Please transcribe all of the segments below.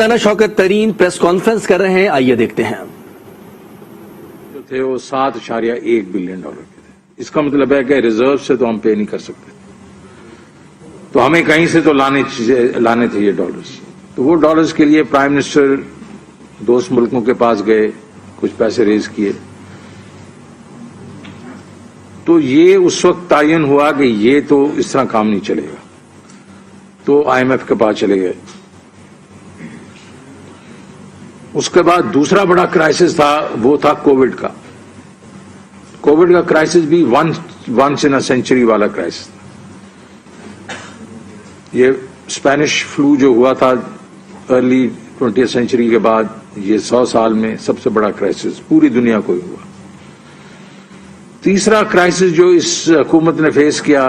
مولانا شوکت ترین press conference کر رہے ہیں، آئیے دیکھتے ہیں۔ جو تھے وہ $7.1 بلین کے تھے۔ اس کا مطلب ہے کہ ریزرو سے تو ہم پے نہیں کر سکتے، تو ہمیں کہیں سے تو لانے تھے یہ ڈالرز۔ تو وہ ڈالرز کے لیے پرائم منسٹر دوست ملکوں کے پاس گئے، کچھ پیسے ریز کیے، تو یہ اس وقت تعین ہوا کہ یہ تو اس طرح کام نہیں چلے گا، تو IMF کے پاس چلے گئے۔ اس کے بعد دوسرا بڑا کرائسس تھا، وہ تھا کووڈ کا۔ کووڈ کا کرائسس بھی ونس ان اے سینچری والا کرائسس تھا۔ یہ اسپینش فلو جو ہوا تھا ارلی 20th سینچری کے بعد، یہ 100 سال میں سب سے بڑا کرائسس پوری دنیا کو ہی ہوا۔ تیسرا کرائسس جو اس حکومت نے فیس کیا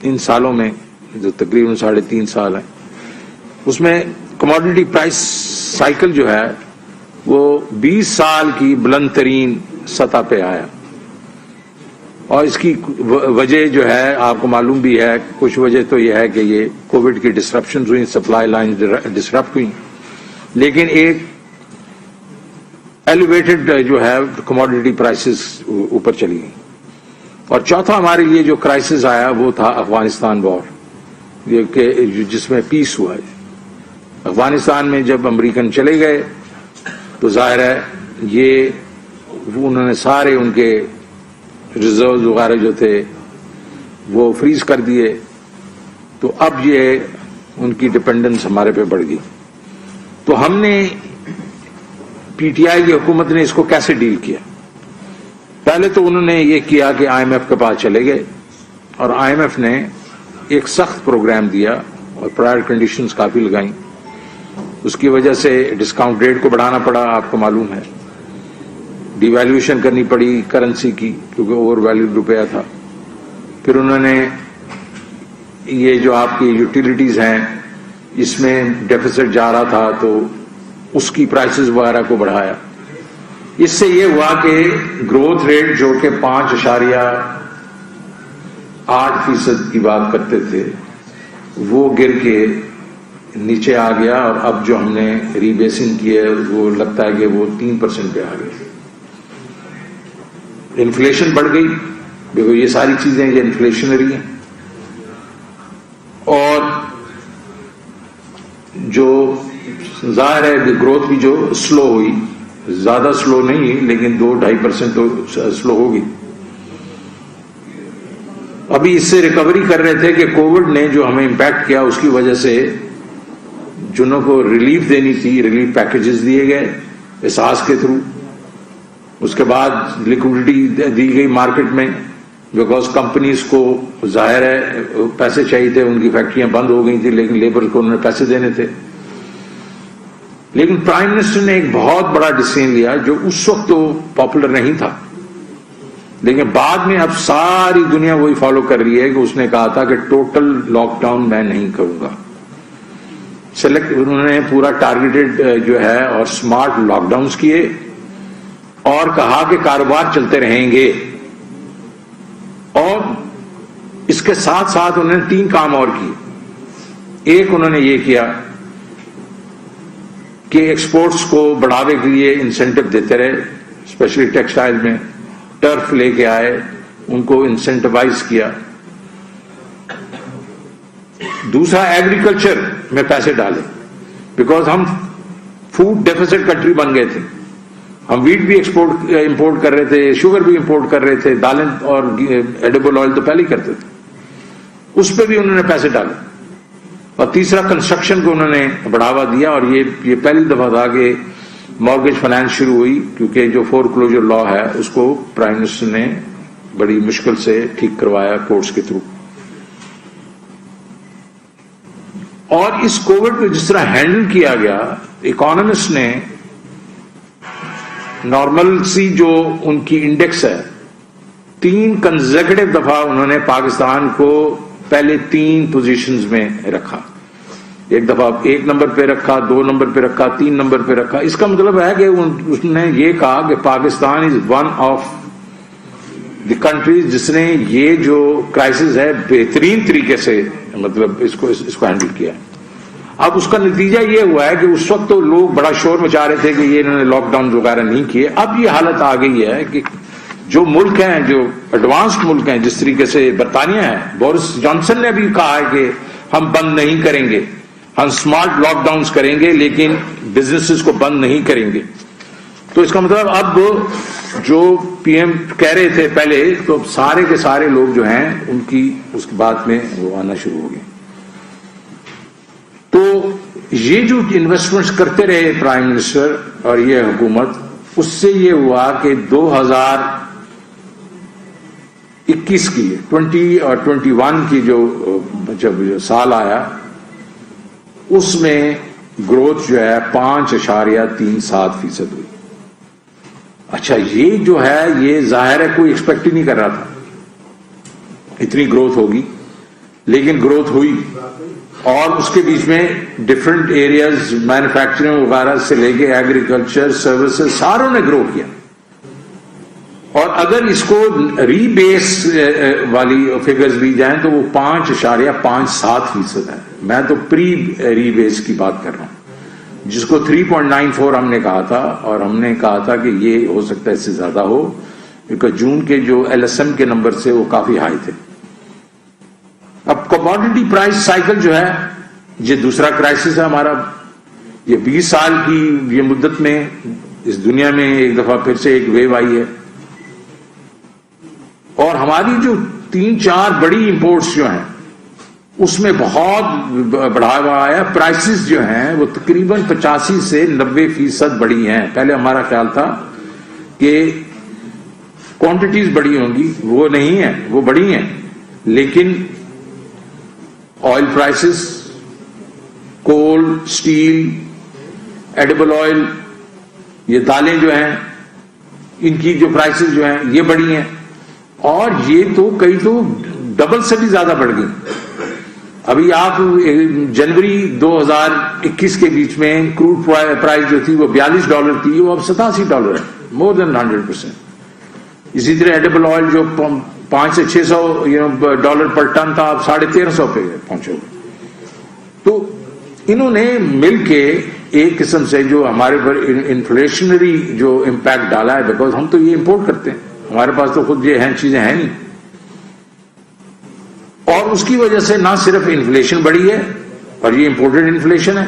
ان سالوں میں، جو تقریباً 3.5 سال ہیں، اس میں کموڈٹی پرائس سائیکل جو ہے وہ 20 سال کی بلند ترین سطح پہ آیا، اور اس کی وجہ جو ہے آپ کو معلوم بھی ہے، کچھ وجہ تو یہ ہے کہ یہ کووڈ کی ڈسرپشنز ہوئی، سپلائی لائنز ڈسرپٹ ہوئی، لیکن ایک ایلیویٹڈ جو ہے کموڈٹی پرائسز اوپر چلی گئی۔ اور چوتھا ہمارے لیے جو کرائسس آیا وہ تھا افغانستان وار، جس میں پیس ہوا ہے۔ افغانستان میں جب امریکن چلے گئے تو ظاہر ہے یہ انہوں نے سارے ان کے ریزروز وغیرہ جو تھے وہ فریز کر دیے، تو اب یہ ان کی ڈپینڈنس ہمارے پہ بڑھ گئی۔ تو ہم نے PTI کی حکومت نے اس کو کیسے ڈیل کیا؟ پہلے تو انہوں نے یہ کیا کہ IMF کے پاس چلے گئے، اور IMF نے ایک سخت پروگرام دیا اور پرائر کنڈیشنز کافی لگائیں۔ اس کی وجہ سے ڈسکاؤنٹ ریٹ کو بڑھانا پڑا، آپ کو معلوم ہے، ڈی ویلیویشن کرنی پڑی کرنسی کی کیونکہ اوور ویلیوڈ روپیہ تھا۔ پھر انہوں نے یہ جو آپ کی یوٹیلیٹیز ہیں اس میں ڈیفیسٹ جا رہا تھا تو اس کی پرائسز وغیرہ کو بڑھایا۔ اس سے یہ ہوا کہ گروتھ ریٹ جو کہ 5.8% کی بات کرتے تھے وہ گر کے نیچے آ گیا، اور اب جو ہم نے ری بیسنگ کی ہے وہ لگتا ہے کہ وہ 3% پہ آ گئی۔ انفلیشن بڑھ گئی، دیکھو یہ ساری چیزیں یہ انفلیشنری ہیں، اور جو ظاہر ہے گروتھ بھی جو سلو ہوئی، زیادہ سلو نہیں لیکن 2-2.5% تو سلو ہوگی۔ ابھی اس سے ریکوری کر رہے تھے کہ کووڈ نے جو ہمیں امپیکٹ کیا اس کی وجہ سے جنہوں کو ریلیف دینی تھی، ریلیف پیکیجز دیے گئے احساس کے تھرو۔ اس کے بعد لیکوڈیٹی دی گئی مارکیٹ میں، بیکاز کمپنیز کو ظاہر ہے پیسے چاہیے تھے، ان کی فیکٹریاں بند ہو گئی تھی لیکن لیبر کو انہوں نے پیسے دینے تھے۔ لیکن پرائم منسٹر نے ایک بہت بڑا ڈیسیژن لیا جو اس وقت تو پاپولر نہیں تھا، لیکن بعد میں اب ساری دنیا وہی فالو کر رہی ہے کہ اس نے کہا تھا کہ ٹوٹل لاک ڈاؤن میں نہیں کروں گا۔ انہوں نے پورا ٹارگیٹڈ جو ہے اور سمارٹ لاک ڈاؤنز کیے، اور کہا کہ کاروبار چلتے رہیں گے، اور اس کے ساتھ ساتھ انہوں نے 3 کام اور کیے۔ ایک انہوں نے یہ کیا کہ ایکسپورٹس کو بڑھاوے کے لیے انسینٹو دیتے رہے، اسپیشلی ٹیکسٹائل میں ٹرف لے کے آئے، ان کو انسینٹیوائز کیا۔ دوسرا ایگریکلچر میں پیسے ڈالے، بیکاز ہم فوڈ ڈیفیسٹ کنٹری بن گئے تھے، ہم ویٹ بھی امپورٹ کر رہے تھے، شوگر بھی امپورٹ کر رہے تھے، دالیں اور ایڈیبل آئل تو پہلے ہی کرتے تھے، اس پہ بھی انہوں نے پیسے ڈالے۔ اور تیسرا کنسٹرکشن کو انہوں نے بڑھاوا دیا، اور یہ پہلی دفعہ تھا کہ مارگیج فائنانس شروع ہوئی، کیونکہ جو فور کلوجر لا ہے اس کو پرائم منسٹر نے بڑی مشکل سے ٹھیک کروایا کورٹس کے تھرو۔ اور اس کووڈ کو جس طرح ہینڈل کیا گیا، اکانومسٹ نے نارمل سی جو ان کی انڈیکس ہے 3 کنزیکٹو دفعہ انہوں نے پاکستان کو پہلے 3 پوزیشنز میں رکھا، ایک دفعہ 1 نمبر پہ رکھا، 2 نمبر پہ رکھا، 3 نمبر پہ رکھا۔ اس کا مطلب ہے کہ اس نے یہ کہا کہ Pakistan is one of the countries جس نے یہ جو کرائسس ہے بہترین طریقے سے مطلب اس کو ہینڈل کیا۔ اب اس کا نتیجہ یہ ہوا ہے کہ اس وقت تو لوگ بڑا شور مچا رہے تھے کہ یہ انہوں نے لاک ڈاؤن وغیرہ نہیں کیے. اب یہ حالت آ گئی ہے کہ جو ملک ہیں, جو ایڈوانسڈ ملک ہیں, جس طریقے سے برطانیہ ہے, بورس جانسن نے بھی کہا ہے کہ ہم بند نہیں کریں گے, ہم اسمارٹ لاک ڈاؤنز کریں گے لیکن بزنسز کو بند نہیں کریں گے. تو اس کا مطلب اب جو پی ایم کہہ رہے تھے پہلے, تو سارے کے سارے لوگ جو ہیں ان کی اس بات میں وہ آنا شروع ہو گئے. تو یہ جو انویسٹمنٹس کرتے رہے پرائم منسٹر اور یہ حکومت, اس سے یہ ہوا کہ 2021 کی 20 اور 21 کی جب سال آیا, اس میں گروتھ جو ہے 5.37% ہوئی. اچھا, یہ جو ہے یہ ظاہر ہے کوئی ایکسپیکٹ ہی نہیں کر رہا تھا اتنی گروتھ ہوگی, لیکن گروتھ ہوئی. اور اس کے بیچ میں ڈفرنٹ ایریاز, مینوفیکچرنگ وغیرہ سے لے کے ایگریکلچر, سروسز, ساروں نے گرو کیا. اور اگر اس کو ری بیس والی فگرز لی جائیں تو وہ 5.57% ہے. میں تو پری ری بیس کی بات کر رہا ہوں, جس کو 3.94 ہم نے کہا تھا, اور ہم نے کہا تھا کہ یہ ہو سکتا ہے اس سے زیادہ ہو, کیونکہ جون کے جو ایل ایس ایم کے نمبر سے وہ کافی ہائی تھے. اب کموڈٹی پرائس سائیکل جو ہے یہ دوسرا کرائسس ہے ہمارا. یہ 20 سال کی یہ مدت میں اس دنیا میں ایک دفعہ پھر سے ایک ویو آئی ہے, اور ہماری جو 3-4 بڑی امپورٹس جو ہیں اس میں بہت بڑھاوا آیا. پرائسز جو ہیں وہ تقریباً 85 سے 90% بڑی ہیں. پہلے ہمارا خیال تھا کہ کوانٹٹیز بڑی ہوں گی, وہ نہیں ہیں, وہ بڑی ہیں, لیکن آئل پرائسز, کول, سٹیل, ایڈیبل آئل, یہ دالیں جو ہیں ان کی جو پرائسز جو ہیں یہ بڑی ہیں, اور یہ تو کئی تو ڈبل سے بھی زیادہ بڑھ گئی. ابھی آپ جنوری 2021 کے بیچ میں کروڈ پرائس جو تھی وہ $42 تھی, وہ اب $87 ہے, مور دین 100%. اسی طرح ایڈیبل آئل جو 500 سے 600 ڈالر پر ٹن تھا, اب 1350 پہ پہنچے ہوئے. تو انہوں نے مل کے ایک قسم سے جو ہمارے پر انفلیشنری جو امپیکٹ ڈالا ہے, بیکاز ہم تو یہ امپورٹ کرتے ہیں, ہمارے پاس تو خود یہ چیزیں ہیں نہیں, اور اس کی وجہ سے نہ صرف انفلیشن بڑھی ہے, اور یہ امپورٹڈ انفلیشن ہے,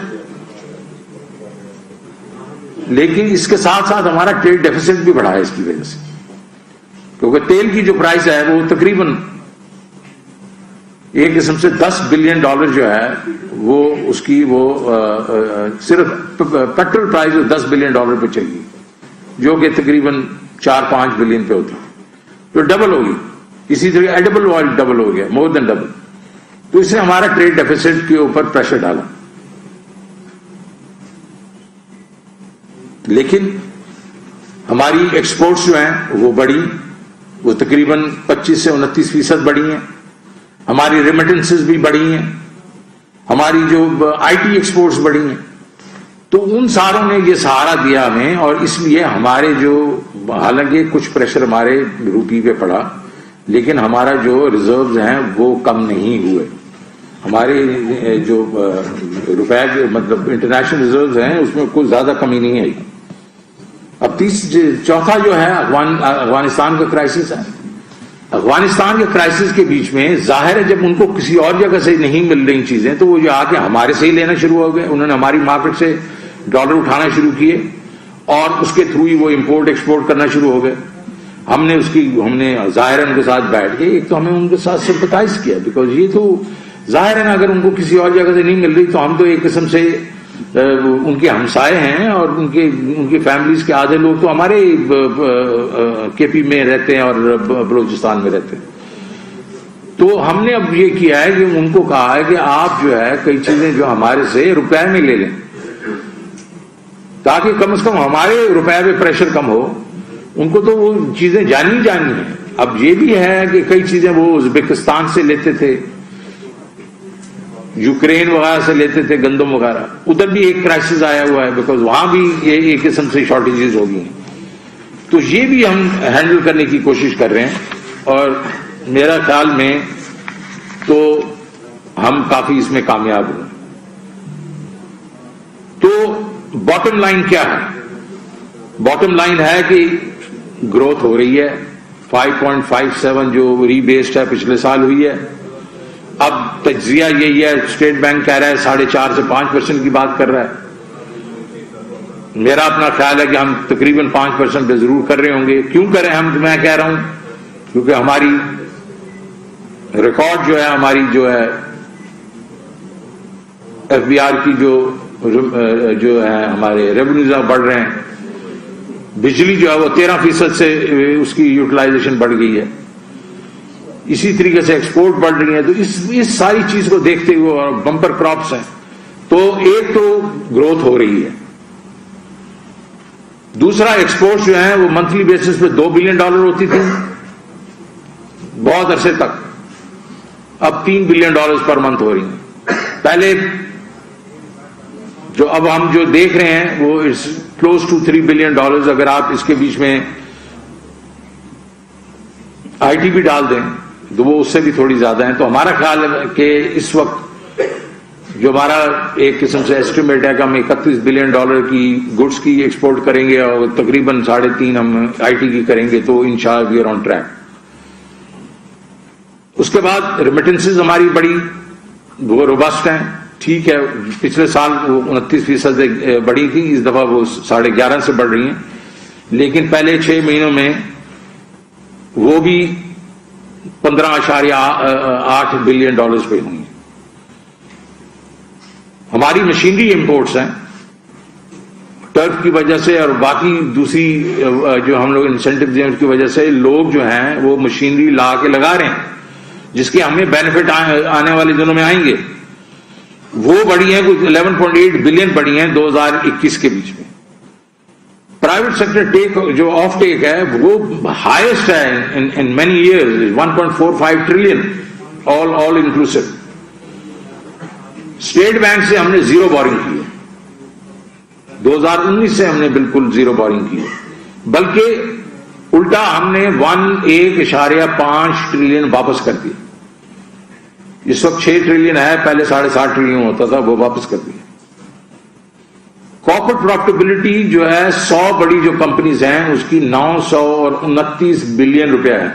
لیکن اس کے ساتھ ساتھ ہمارا ٹریڈ ڈیفیسٹ بھی بڑھا ہے اس کی وجہ سے, کیونکہ تیل کی جو پرائس ہے وہ تقریباً ایک قسم سے $10 بلین جو ہے وہ اس کی وہ صرف پیٹرول پرائز $10 بلین پہ چل گئی, جو کہ تقریباً 4-5 بلین پہ ہوتی, تو ڈبل ہوگی. اسی طرح ایڈیبل آئل ڈبل ہو گیا, مور دین ڈبل. تو اس نے ہمارا ٹریڈ ڈیفیسٹ کے اوپر پریشر ڈالا. لیکن ہماری ایکسپورٹس جو ہیں وہ بڑی, وہ تقریباً 25 سے 29% بڑی ہیں. ہماری ریمیٹنسز بھی بڑی ہیں, ہماری جو آئی ٹی ایکسپورٹس بڑی ہیں. تو ان ساروں نے یہ سہارا دیا ہمیں, اور اس لیے ہمارے جو, حالانکہ کچھ پریشر ہمارے روپی پہ پڑا, لیکن ہمارا جو ریزروز ہیں وہ کم نہیں ہوئے. ہمارے جو روپے کے مطلب انٹرنیشنل ریزروز ہیں اس میں کوئی زیادہ کمی نہیں آئی. اب چوتھا جو ہے افغانستان کا کرائسس ہے. افغانستان کے کرائسس کے بیچ میں ظاہر ہے جب ان کو کسی اور جگہ سے نہیں مل رہی چیزیں تو وہ جو آ کے ہمارے سے ہی لینا شروع ہو گئے. انہوں نے ہماری مارکیٹ سے ڈالر اٹھانا شروع کیے, اور اس کے تھرو ہی وہ امپورٹ ایکسپورٹ کرنا شروع ہو گئے. ہم نے ظاہر ان کے ساتھ بیٹھ کے ایک تو ہمیں ان کے ساتھ سمپتائز کیا, بیکاز یہ تو ظاہر ہے نا, اگر ان کو کسی اور جگہ سے نہیں مل رہی تو ہم تو ایک قسم سے ان کے ہمسائے ہیں, اور ان کی فیملیز کے آدھے لوگ تو ہمارے کے پی میں رہتے ہیں اور بلوچستان میں رہتے ہیں. تو ہم نے اب یہ کیا ہے کہ ان کو کہا ہے کہ آپ جو ہے کئی چیزیں جو ہمارے سے روپے میں لے لیں, تاکہ کم از کم ہمارے روپے پہ پریشر کم ہو. ان کو تو وہ چیزیں جانی ہیں. اب یہ بھی ہے کہ کئی چیزیں وہ ازبکستان سے لیتے تھے, یوکرین وغیرہ سے لیتے تھے, گندم وغیرہ. ادھر بھی ایک کرائسس آیا ہوا ہے, بیکاز وہاں بھی یہ ایک قسم سے شارٹیجز ہو گئی ہیں. تو یہ بھی ہم ہینڈل کرنے کی کوشش کر رہے ہیں, اور میرا خیال میں تو ہم کافی اس میں کامیاب ہوئے. تو باٹم لائن کیا ہے؟ باٹم لائن ہے کہ گروتھ ہو رہی ہے، 5.57 جو ری بیسڈ ہے پچھلے سال ہوئی ہے. اب تجزیہ یہی ہے، اسٹیٹ بینک کہہ رہا ہے 4.5 سے 5% کی بات کر رہا ہے. میرا اپنا خیال ہے کہ ہم تقریباً 5% پہ ضرور کر رہے ہوں گے. کیوں کریں ہم؟ میں کہہ رہا ہوں کیونکہ ہماری ریکارڈ جو ہے، ہماری جو ہے ایف بی آر کی جو ہے ہمارے ریونیوز بڑھ رہے ہیں. بجلی جو ہے وہ 13% سے اس کی یوٹیلائزیشن بڑھ گئی ہے. اسی طریقے سے ایکسپورٹ بڑھ رہی ہیں. تو اس ساری چیز کو دیکھتے ہوئے اور بمپر کراپس ہیں، تو ایک تو گروتھ ہو رہی ہے. دوسرا ایکسپورٹ جو ہیں وہ منتھلی بیسس پہ $2 بلین ہوتی تھی بہت عرصے تک، اب $3 بلین پر منتھ ہو رہی ہیں. پہلے جو اب ہم جو دیکھ رہے ہیں وہ کلوز ٹو $3 بلین. اگر آپ اس کے بیچ میں آئی ٹی بھی ڈال دیں تو وہ اس سے بھی تھوڑی زیادہ ہیں. تو ہمارا خیال ہے کہ اس وقت جو ہمارا ایک قسم سے ایسٹیمیٹ ہے کہ ہم $31 بلین کی گڈس کی ایکسپورٹ کریں گے اور تقریباً 3.5 ہم آئی ٹی کی کریں گے. تو انشاءاللہ وی آر آن ٹریک. اس کے بعد ریمیٹنسز ہماری بڑی وہ روبسٹ ہیں. ٹھیک ہے، پچھلے سال وہ 29% بڑھی تھی، اس دفعہ وہ 11.5 سے بڑھ رہی ہیں. لیکن پہلے 6 مہینوں میں وہ بھی $15.8 بلین پہ ہوئی. ہماری مشینری امپورٹس ہیں ٹرف کی وجہ سے اور باقی دوسری جو ہم لوگ انسینٹو دیں اس کی وجہ سے لوگ جو ہیں وہ مشینری لا کے لگا رہے ہیں، جس کے ہمیں بینیفٹ آنے والے دنوں میں آئیں گے. وہ بڑی ہیں، کچھ 11.8 بلین بڑی ہیں 2021 کے بیچ میں. پرائیویٹ سیکٹر ٹیک جو آف ٹیک ہے وہ ہائیسٹ ہے in many years, 1.45 trillion all inclusive. State bank سے ہم نے زیرو بورنگ کی ہے، 2019 سے ہم نے بالکل زیرو بورنگ کی ہے. بلکہ الٹا ہم نے 1.5 ٹریلین واپس کر دی. اس وقت 6 ٹریلین ہے، پہلے 7.5 ٹریلین ہوتا تھا، وہ واپس کر دیا. کارپوریٹ پروفٹیبلٹی جو ہے 100 بڑی جو کمپنیز ہیں اس کی 929 بلین روپیہ ہے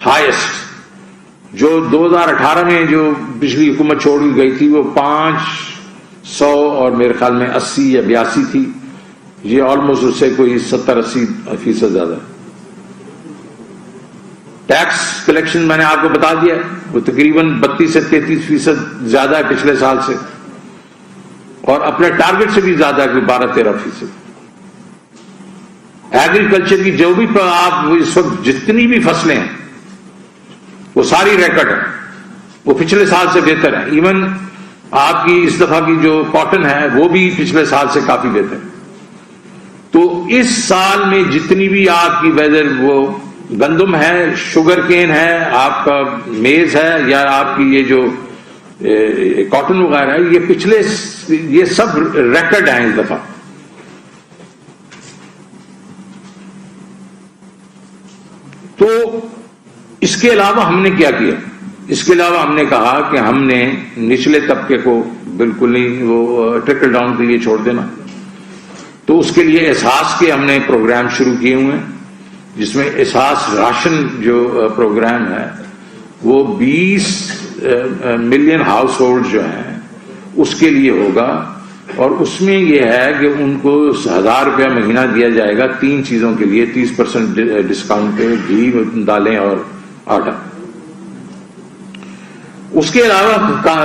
ہائیسٹ. جو 2018 میں جو پچھلی حکومت چھوڑ گئی تھی وہ 500 اور میرے خیال میں 80 یا 82 تھی. یہ آلموسٹ اس سے کوئی 70-80% زیادہ ہے. ٹیکس کلیکشن میں نے آپ کو بتا دیا وہ تقریباً 32 سے 33% زیادہ ہے پچھلے سال سے، اور اپنے ٹارگٹ سے بھی زیادہ ہے، 12-13%. ایگریکلچر کی جو بھی آپ اس وقت جتنی بھی فصلیں ہیں وہ ساری ریکارڈ ہے، وہ پچھلے سال سے بہتر ہے. ایون آپ کی اس دفعہ کی جو کاٹن ہے وہ بھی پچھلے سال سے کافی بہتر ہے. تو اس سال میں جتنی بھی آپ کی ویدر وہ گندم ہے، شوگر کین ہے، آپ کا میز ہے، یا آپ کی یہ جو کاٹن وغیرہ ہے، یہ پچھلے یہ سب ریکارڈ ہیں اس دفعہ. تو اس کے علاوہ ہم نے کیا کیا؟ اس کے علاوہ ہم نے کہا کہ ہم نے نچلے طبقے کو بالکل نہیں وہ ٹرکل ڈاؤن کے لیے چھوڑ دینا. تو اس کے لیے احساس کے ہم نے پروگرام شروع کیے ہوئے ہیں، جس میں احساس راشن جو پروگرام ہے وہ 20 ملین ہاؤس ہولڈ جو ہیں اس کے لیے ہوگا. اور اس میں یہ ہے کہ ان کو 1000 روپیہ مہینہ دیا جائے گا 3 چیزوں کے لیے، 30% ڈسکاؤنٹ پہ، گھی، دالیں اور آٹا. اس کے علاوہ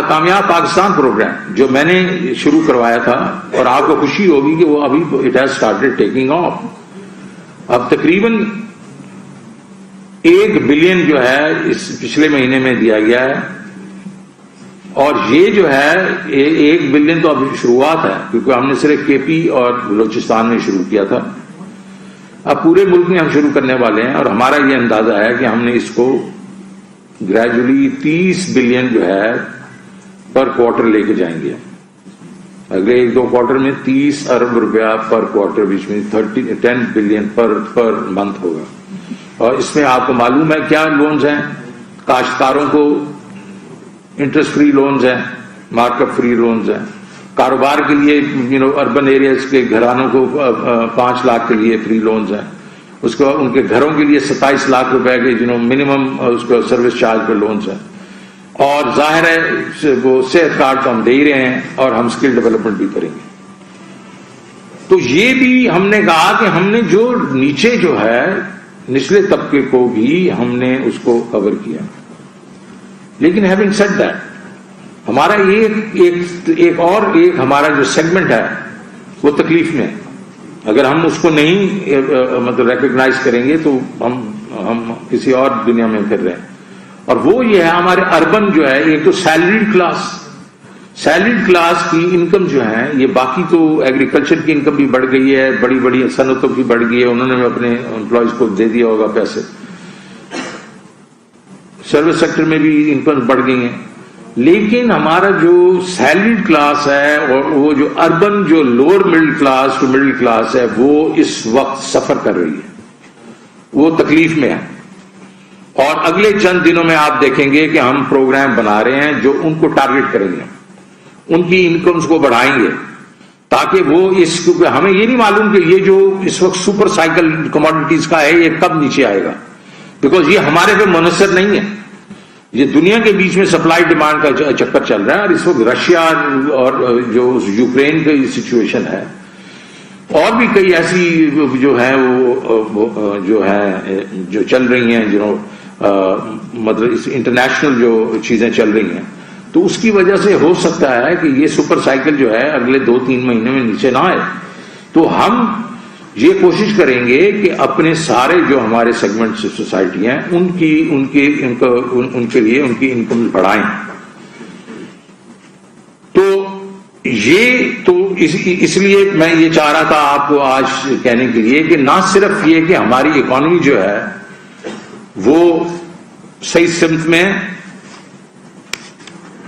کامیاب پاکستان پروگرام جو میں نے شروع کروایا تھا، اور آپ کو خوشی ہوگی کہ وہ ابھی it has started taking of. اب تقریباً 1 بلین جو ہے اس پچھلے مہینے میں دیا گیا ہے، اور یہ جو ہے 1 بلین تو ابھی شروعات ہے، کیونکہ ہم نے صرف کے پی اور بلوچستان میں شروع کیا تھا. اب پورے ملک میں ہم شروع کرنے والے ہیں، اور ہمارا یہ اندازہ ہے کہ ہم نے اس کو گریجولی 30 بلین جو ہے پر کوارٹر لے کے جائیں گے. اگلے 1-2 کوارٹر میں 30 ارب روپیہ پر کوارٹر، بیچ میں 10 بلین پر منتھ ہوگا. اور اس میں آپ کو معلوم ہے کیا لونز ہیں؟ کاشتکاروں کو انٹرسٹ فری لونز ہیں، مارک اپ فری لونز ہیں، کاروبار کے لیے اربن ایریاز کے گھرانوں کو 5 لاکھ کے لیے فری لونز ہیں. اس کو ان کے گھروں کے لیے 27 لاکھ روپے کے منیمم اس کو سروس چارج پر لونز ہیں. اور ظاہر ہے وہ صحت کارڈ تو ہم دے ہی رہے ہیں اور ہم اسکل ڈیولپمنٹ بھی کریں گے. تو یہ بھی ہم نے کہا کہ ہم نے جو نیچے جو ہے نچلے طبقے کو بھی ہم نے اس کو کور کیا. لیکن ہیونگ سیڈ دیٹ ہمارا ایک ہمارا جو سیگمنٹ ہے وہ تکلیف میں ہے. اگر ہم اس کو نہیں مطلب ریکگنائز کریں گے تو ہم کسی اور دنیا میں پھر رہے ہیں. اور وہ یہ ہے ہمارے اربن جو ہے ایک تو سیلریڈ کلاس کی انکم جو ہے یہ باقی تو ایگریکلچر کی انکم بھی بڑھ گئی ہے, بڑی بڑی صنعتوں کی بڑھ گئی ہے, انہوں نے اپنے امپلائیز کو دے دیا ہوگا پیسے. سروس سیکٹر میں بھی انکم بڑھ گئی ہیں. لیکن ہمارا جو سیلریڈ کلاس ہے اور وہ جو اربن جو لوور مڈل کلاس ہے وہ اس وقت سفر کر رہی ہے, وہ تکلیف میں ہے. اور اگلے چند دنوں میں آپ دیکھیں گے کہ ہم پروگرام بنا رہے ہیں جو ان کو ٹارگٹ کریں گے, ان کی انکمز کو بڑھائیں گے تاکہ وہ کیونکہ ہمیں یہ نہیں معلوم کہ یہ جو اس وقت سپر سائیکل کموڈیٹیز کا ہے یہ کب نیچے آئے گا, بیکاز یہ ہمارے پہ منحصر نہیں ہے. یہ دنیا کے بیچ میں سپلائی ڈیمانڈ کا چکر چل رہا ہے. اور اس وقت رشیا اور جو یوکرین کی سچویشن ہے اور بھی کئی ایسی جو ہے وہ جو چل رہی ہیں مطلب انٹرنیشنل جو چیزیں چل رہی ہیں, تو اس کی وجہ سے ہو سکتا ہے کہ یہ سپر سائیکل جو ہے اگلے 2-3 مہینے میں نیچے نہ آئے. تو ہم یہ کوشش کریں گے کہ اپنے سارے جو ہمارے سیگمنٹ سوسائٹی ہیں ان کے لیے ان کی انکم بڑھائیں. تو اس لیے میں یہ چاہ رہا تھا آپ کو آج کہنے کے لیے کہ نہ صرف یہ کہ ہماری اکانومی جو ہے وہ صحیح سمت میں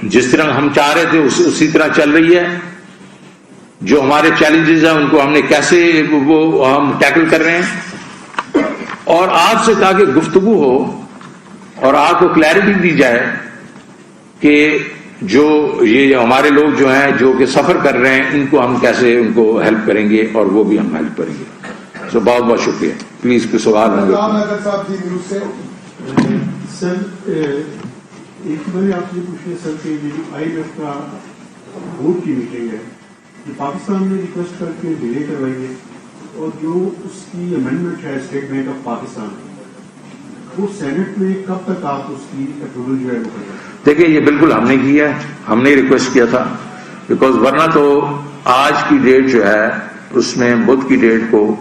جس طرح ہم چاہ رہے تھے اسی طرح چل رہی ہے, جو ہمارے چیلنجز ہیں ان کو ہم نے کیسے وہ ہم ٹیکل کر رہے ہیں, اور آپ سے تاکہ گفتگو ہو اور آپ کو کلیئرٹی دی جائے کہ جو یہ ہمارے لوگ جو ہیں جو کہ سفر کر رہے ہیں ان کو ہم کیسے ان کو ہیلپ کریں گے اور وہ بھی ہم ہیلپ کریں گے. سو بہت بہت شکریہ. پلیز کوئی سوال ہوں. سر ایک میں نے آپ سے پوچھنا سر کہ آئی ایم ایف کا بورڈ کی میٹنگ ہے جو پاکستان نے ریکویسٹ کر کے ڈیلے کروائی ہے, اور جو اس کی امینڈمنٹ ہے اسٹیٹ بینک آف پاکستان وہ سینٹ میں کب تک آپ اس کی اپروول جو ہے وہ کریں؟ دیکھیے یہ بالکل ہم نے کیا ہے, ہم نے ریکویسٹ کیا تھا, بیکاز ورنہ تو آج کی ڈیٹ جو ہے اس میں بدھ کی ڈیٹ کو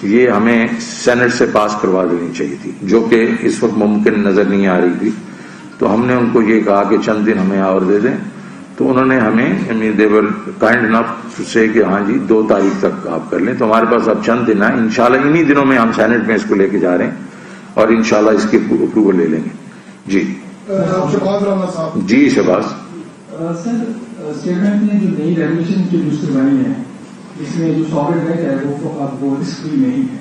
یہ ہمیں سینٹ سے پاس کروا دینی چاہیے تھی, جو کہ اس وقت ممکن نظر نہیں آ رہی تھی. تو ہم نے ان کو یہ کہا کہ چند دن ہمیں اور دے دیں, تو انہوں نے ہمیں دیور کائنڈ انف سے کہ ہاں جی 2 تاریخ تک آپ کر لیں. تو ہمارے پاس اب چند دن ہیں, انشاءاللہ انہی دنوں میں ہم سینٹ میں اس کو لے کے جا رہے ہیں اور انشاءاللہ اس کی اپروول لے لیں گے. جی جی شہباز. سر اسٹیٹ بینک نے جو نئی ریگولیشن انٹروڈیوس کروائی ہے جس میں جو ساورن ویلتھ ہے وہ رسک فری نہیں ہے,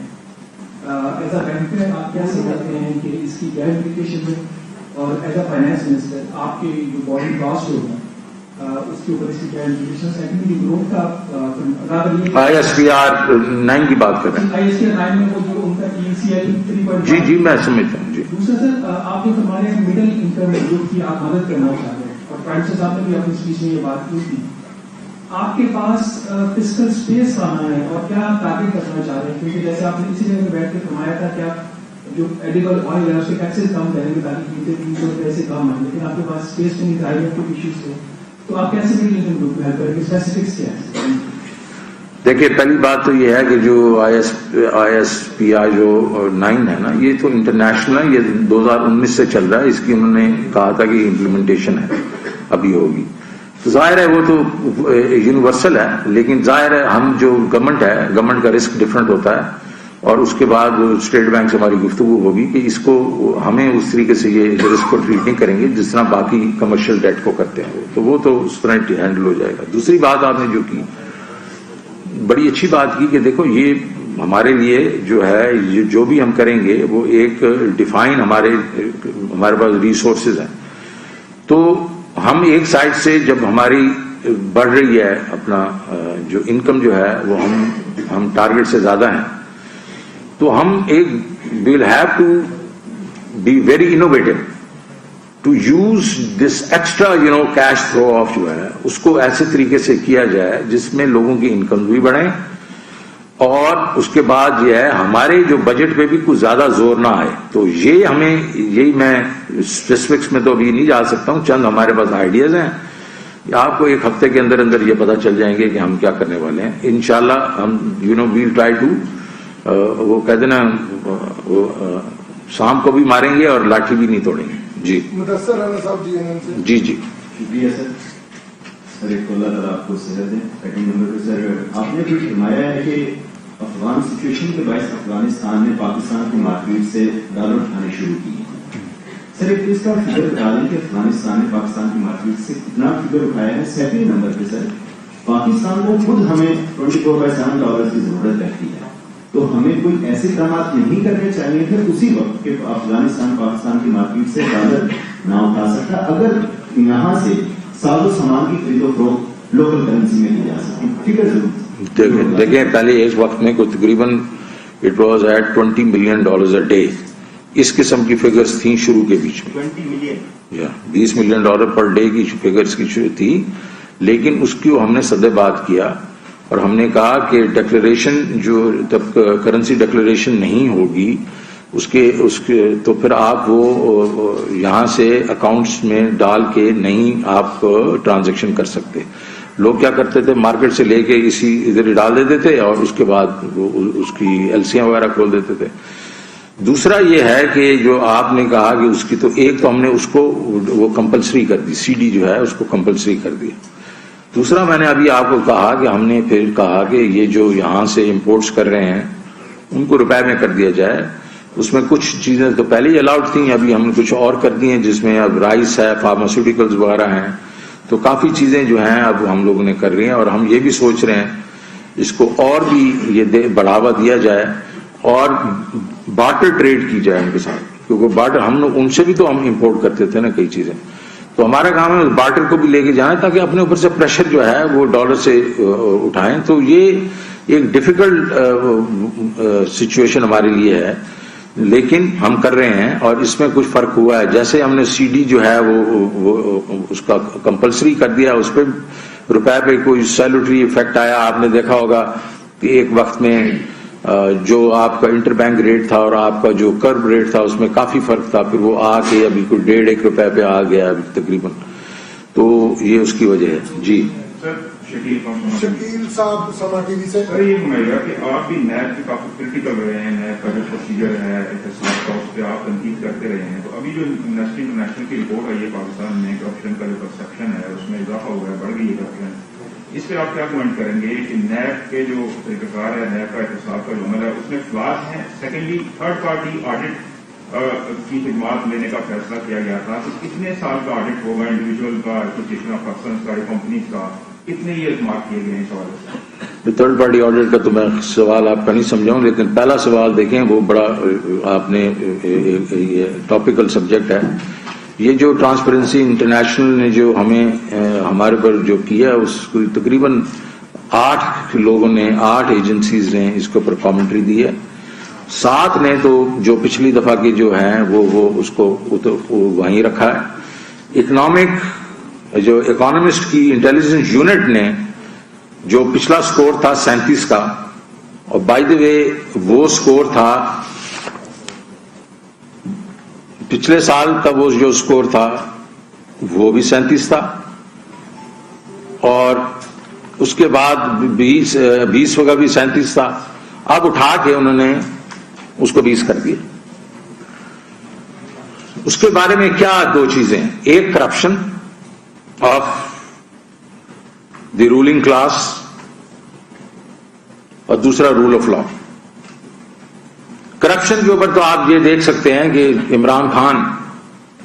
ایز اے بینکر آپ کیا سمجھتے ہیں کہ اس کی کیا امپلیکیشن ہے, اور ایز اے فائنانس منسٹر آپ کی جو بورنگ کاسٹ ہوگا اس کے اوپر اس کی کیا امپلیکیشن. سیکنڈلی گروتھ کا ISPR 9 کی بات کر رہے ہیں. ISPR 9 میں وہ جو ان کا ECL 3.5. جی جی میں سمجھتا ہوں. جی دوسرا سر آپ جو ہمارے مڈل انکم گروپ کی آپ مدد کرنا چاہتے ہیں, اور پرائم منسٹر صاحب نے بھی اپنی اسپیچ میں یہ بات کی تھی, آپ کے پاس فسکل اسپیس کہاں ہے اور کیا آپ ٹارگیٹ کرنا چاہ رہے ہیں, کیونکہ جیسے آپ نے اسی جگہ میں بیٹھ کے فرمایا تھا کہ آپ جو ایڈیبل آئل ہے اس کے ٹیکسز کم کریں گے تاکہ قیمتیں 300 روپئے سے کم آئیں, لیکن آپ کے پاس اسپیس نہیں, ڈرائیور کے ایشوز تھے, تو آپ کیسے مڈل انکم گروپ کو ہیلپ کریں گے, اسپیسیفکس کیا ہے؟ دیکھیے پہلی بات تو یہ ہے کہ جو ISPR جو 9 ہے نا, یہ تو انٹرنیشنل ہے, یہ 2019 سے چل رہا ہے. اس کی انہوں نے کہا تھا کہ امپلیمنٹیشن ہے ابھی ہوگی. تو ظاہر ہے وہ تو یونیورسل ہے, لیکن ظاہر ہے ہم جو گورنمنٹ ہے, گورنمنٹ کا رسک ڈفرینٹ ہوتا ہے, اور اس کے بعد اسٹیٹ بینک سے ہماری گفتگو ہوگی کہ اس کو ہمیں اس طریقے سے یہ رسک کو ٹریٹ نہیں کریں گے جس طرح باقی کمرشل ڈیٹ کو کرتے ہیں, تو وہ تو اس طرح ہینڈل ہو جائے گا. دوسری بات آپ نے جو کی بڑی اچھی بات کی کہ دیکھو یہ ہمارے لیے جو ہے جو بھی ہم کریں گے وہ ایک ڈیفائن ہمارے پاس ریسورسز ہیں. تو ہم ایک سائڈ سے جب ہماری بڑھ رہی ہے، اپنا جو انکم جو ہے وہ ہم ٹارگٹ سے زیادہ ہیں، تو ہم we'll have to be very innovative to use this extra cash throw off جو ہے اس کو ایسے طریقے سے کیا جائے جس میں لوگوں کی انکم بھی بڑھے، اور اس کے بعد یہ ہے ہمارے جو بجٹ پہ بھی کچھ زیادہ زور نہ آئے. تو یہی میں اسپیسیفکس میں تو ابھی نہیں جا سکتا ہوں، چند ہمارے پاس آئیڈیاز ہیں، آپ کو ایک ہفتے کے اندر اندر یہ پتا چل جائیں گے کہ ہم کیا کرنے والے ہیں. انشاءاللہ ہم we'll try to وہ کہتے نا وہ سام کو بھی ماریں گے اور لاٹھی بھی نہیں توڑیں گے. جی مدثر رانا صاحب GNN سے. جی شکریہ سر. ایک تو اللہ تعالیٰ آپ کو صحت دیں. سیکنڈ نمبر پہ سر آپ نے بھی فرمایا ہے کہ افغان سچویشن کے باعث افغانستان نے پاکستان کی مارکیٹ سے ڈالر اٹھانے شروع کی. سر ایک تو اس کا فگر بتا دیں کہ افغانستان نے پاکستان کی مارکیٹ سے کتنا فگر اٹھایا ہے. سیکنڈ نمبر پہ سر پاکستان کو خود ہمیں $24.7 کی ضرورت رہتی ہے، تو ہمیں کوئی ایسے اقدامات نہیں کرنے چاہیے تھے اسی وقت کہ افغانستان پاکستان کی مارکیٹ سے ڈالر نہ اٹھا سکتا اگر یہاں سے ساز و سامان کی خرید و فروخت لوکل کرنسی میں کی جا سکتی. فکر ضرور دیکھیں پہلے ایک وقت میں کوئی تقریباً it was at $20 million a day. اس قسم کی فگرز تھیں شروع کے بیچ میں، 20 ملین ڈالر پر ڈے کی فگرز کی شروع تھی، لیکن اس کی ہم نے صد بات کیا اور ہم نے کہا کہ ڈکلیریشن جو جب کرنسی ڈکلیریشن نہیں ہوگی اس کے تو پھر آپ وہ یہاں سے اکاؤنٹس میں ڈال کے نہیں آپ ٹرانزیکشن کر سکتے. لوگ کیا کرتے تھے مارکیٹ سے لے کے ادھر ہی ڈال دیتے تھے اور اس کے بعد اس کی LCیاں وغیرہ کھول دیتے تھے. دوسرا یہ ہے کہ جو آپ نے کہا کہ اس کی تو ایک تو ہم نے اس کو وہ کمپلسری کر دی، CD جو ہے اس کو کمپلسری کر دیا. دوسرا میں نے ابھی آپ کو کہا کہ ہم نے پھر کہا کہ یہ جو یہاں سے امپورٹس کر رہے ہیں ان کو روپے میں کر دیا جائے. اس میں کچھ چیزیں تو پہلے ہی الاؤڈ تھیں، ابھی ہم نے کچھ اور کر دی ہیں جس میں اب رائس ہے، فارماسیوٹیکلز وغیرہ ہیں، تو کافی چیزیں جو ہیں اب ہم لوگوں نے کر رہی ہیں. اور ہم یہ بھی سوچ رہے ہیں اس کو اور بھی یہ بڑھاوا دیا جائے اور بارٹر ٹریڈ کی جائے ان کے ساتھ، کیونکہ بارٹر ہم لوگ ان سے بھی تو ہم امپورٹ کرتے تھے نا کئی چیزیں، تو ہمارا کام ہے بارٹر کو بھی لے کے جائیں تاکہ اپنے اوپر سے پریشر جو ہے وہ ڈالر سے اٹھائیں. تو یہ ایک ڈیفیکلٹ سچویشن ہمارے لیے ہے، لیکن ہم کر رہے ہیں اور اس میں کچھ فرق ہوا ہے. جیسے ہم نے CD جو ہے وہ اس کا کمپلسری کر دیا، اس پہ روپے پہ کوئی سیلوٹری افیکٹ آیا. آپ نے دیکھا ہوگا کہ ایک وقت میں جو آپ کا انٹر بینک ریٹ تھا اور آپ کا جو کرب ریٹ تھا اس میں کافی فرق تھا، پھر وہ آ کے ابھی کوئی $1.5 پہ آ گیا ابھی تقریباً. تو یہ اس کی وجہ ہے. جی شکیل صاحب سما ٹی وی سے. سر یہ بنائے گا کہ آپ بھی نیب کی کافی کرٹیکل رہے ہیں، نیب کا جو پروسیجر ہے احتساب کا اس پہ آپ تنقید کرتے رہے ہیں. تو ابھی جو امنسٹی انٹرنیشنل کی رپورٹ آئی ہے پاکستان میں کرپشن کا جو پرسپشن ہے اس میں اضافہ ہوا ہے، بڑھ گئی ہے کرپشن. اس پہ آپ کیا کمنٹ کریں گے کہ نیب کے جو طریقہ کار ہے، نیب کا احتساب کا جو عمل ہے اس میں فلاس ہیں؟ سیکنڈلی تھرڈ پارٹی آڈٹ کی خدمات لینے کا فیصلہ کیا گیا تھا کہ کتنے سال کا آڈٹ ہوگا انڈیویجول کا، ایسوسیشن آف پرسنس کا، کمپنیز کا، کتنے ایئرز مارک کیے گئے ہیں اس حوالے سے؟ تھرڈ پارٹی آڈٹ کا تو میں سوال آپ کا نہیں سمجھاؤں، لیکن پہلا سوال دیکھیں وہ بڑا آپ نے ٹاپیکل سبجیکٹ ہے. یہ جو ٹرانسپیرنسی انٹرنیشنل نے جو ہمیں ہمارے پر جو کیا اس کو تقریباً 8 لوگوں نے 8 ایجنسیز نے اس کے اوپر کامنٹری دی ہے. 7 نے تو جو پچھلی دفعہ کی جو ہیں وہ اس کو وہیں رکھا ہے. جو اکانومسٹ کی انٹیلیجنس یونٹ نے جو پچھلا سکور تھا 37 کا، اور بائی دی وے وہ سکور تھا پچھلے سال کا، وہ جو سکور تھا وہ بھی 37 تھا، اور اس کے بعد 20 کا بھی 37 تھا. اب اٹھا کے انہوں نے اس کو 20 کر دیا. اس کے بارے میں کیا 2 چیزیں، ایک corruption of the ruling class اور دوسرا رول آف لا. کرپشن کے اوپر تو آپ یہ دیکھ سکتے ہیں کہ عمران خان،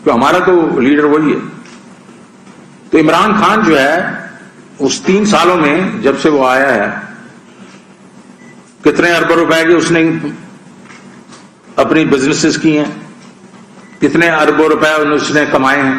تو ہمارا تو لیڈر وہی ہے، تو عمران خان جو ہے اس 3 سالوں میں جب سے وہ آیا ہے کتنے اربوں روپے کے اس نے اپنی بزنسز کی ہیں، کتنے اربوں روپے اس نے کمائے ہیں.